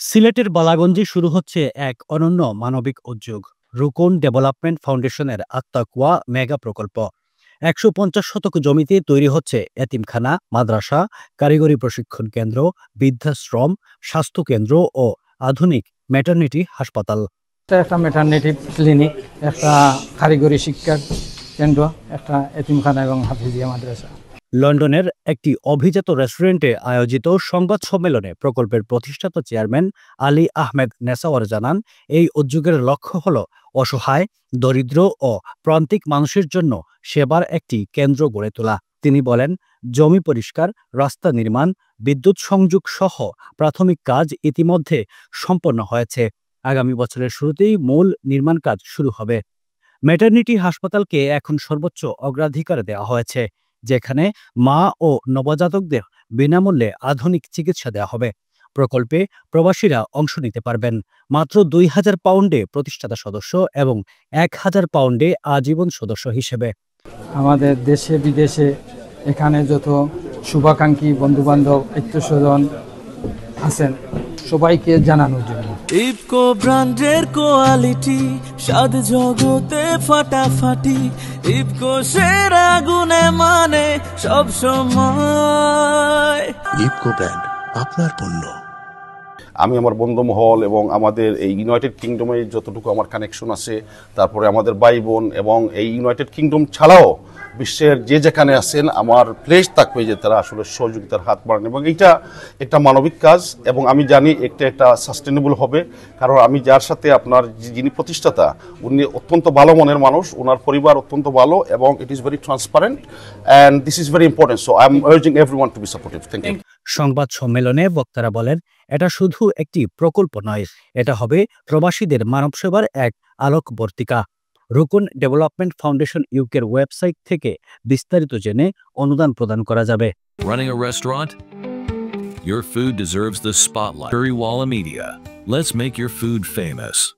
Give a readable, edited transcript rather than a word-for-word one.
সিলেটের বালাগঞ্জে শুরু হচ্ছে এক অনন্য মানবিক উদ্যোগ রুকন ডেভেলপমেন্ট ফাউন্ডেশনের আত্মাকুয়া মেগা প্রকল্প। ১৫০ শতক জমিতে তৈরি হচ্ছে এতিমখানা, মাদ্রাসা, কারিগরি প্রশিক্ষণ কেন্দ্র, বৃদ্ধাশ্রম, স্বাস্থ্য কেন্দ্র ও আধুনিক ম্যাটারনিটি হাসপাতাল। একটা ম্যাটারনিটি ক্লিনিক, একটা কারিগরি শিক্ষা কেন্দ্র, একটা এতিমখানা এবং হাফিজিয়া মাদ্রাসা। লন্ডনের একটি অভিজাত রেস্টুরেন্টে আয়োজিত সংবাদ সম্মেলনে প্রকল্পের প্রতিষ্ঠাতা চেয়ারম্যান আলী আহমেদ নেসাওয়ার জানান, এই উদ্যোগের লক্ষ্য হল অসহায়, দরিদ্র ও প্রান্তিক মানুষের জন্য সেবার একটি কেন্দ্র গড়ে তোলা। তিনি বলেন, জমি পরিষ্কার, রাস্তা নির্মাণ, বিদ্যুৎ সংযোগ সহ প্রাথমিক কাজ ইতিমধ্যে সম্পন্ন হয়েছে। আগামী বছরের শুরুতেই মূল নির্মাণ কাজ শুরু হবে। ম্যাটারনিটি হাসপাতালকে এখন সর্বোচ্চ অগ্রাধিকার দেওয়া হয়েছে, যেখানে মা ও নবজাতকদের বিনামূল্যে আধুনিক চিকিৎসা দেওয়া হবে। প্রকল্পে প্রবাসীরা অংশ নিতে পারবেন মাত্র ২,০০০ পাউন্ডে প্রতিষ্ঠাতা সদস্য এবং ১,০০০ পাউন্ডে আজীবন সদস্য হিসেবে। আমাদের দেশে বিদেশে এখানে যত শুভাকাঙ্ক্ষী বন্ধুবান্ধব আত্মীয়স্বজন আছেন সবাইকে জানানোর জন্য ইফকো ব্র্যান্ডের কোয়ালিটি, স্বাদ জগতে ফাটাফাটি। ইফকো সেরা গুণে মানে সব সময়। ইফকো ব্র্যান্ড, আপনার পণ্য। আমি আমার বন্ধুমহল এবং আমাদের এই ইউনাইটেড কিংডমে যতটুকু আমার কানেকশন আছে, তারপরে আমাদের ভাই বোন এবং এই ইউনাইটেড কিংডম ছাড়াও বিশ্বের যে যেখানে আছেন, আমার প্লেস থাকবে যে তারা আসলে সহযোগিতার হাত বাড়ান। এবং এইটা একটা মানবিক কাজ এবং আমি জানি একটা সাস্টেনেবল হবে, কারণ আমি যার সাথে আপনার যিনি প্রতিষ্ঠাতা উনি অত্যন্ত ভালো মনের মানুষ, ওনার পরিবার অত্যন্ত ভালো এবং it is very transparent and this is very important. So I am urging everyone to be supportive. Thank you. সংবাদ সম্মেলনে বক্তারা বলেন, এটা শুধু একটি প্রকল্প নয়, এটা হবে প্রবাসীদের মানব সেবার এক আলোকবর্তিকা। রুকন ডেভেলপমেন্ট ফাউন্ডেশন ইউকের ওয়েবসাইট থেকে বিস্তারিত জেনে অনুদান প্রদান করা যাবে। Running a restaurant? Your food deserves the spotlight. Currywalla Media. Let's make your food famous.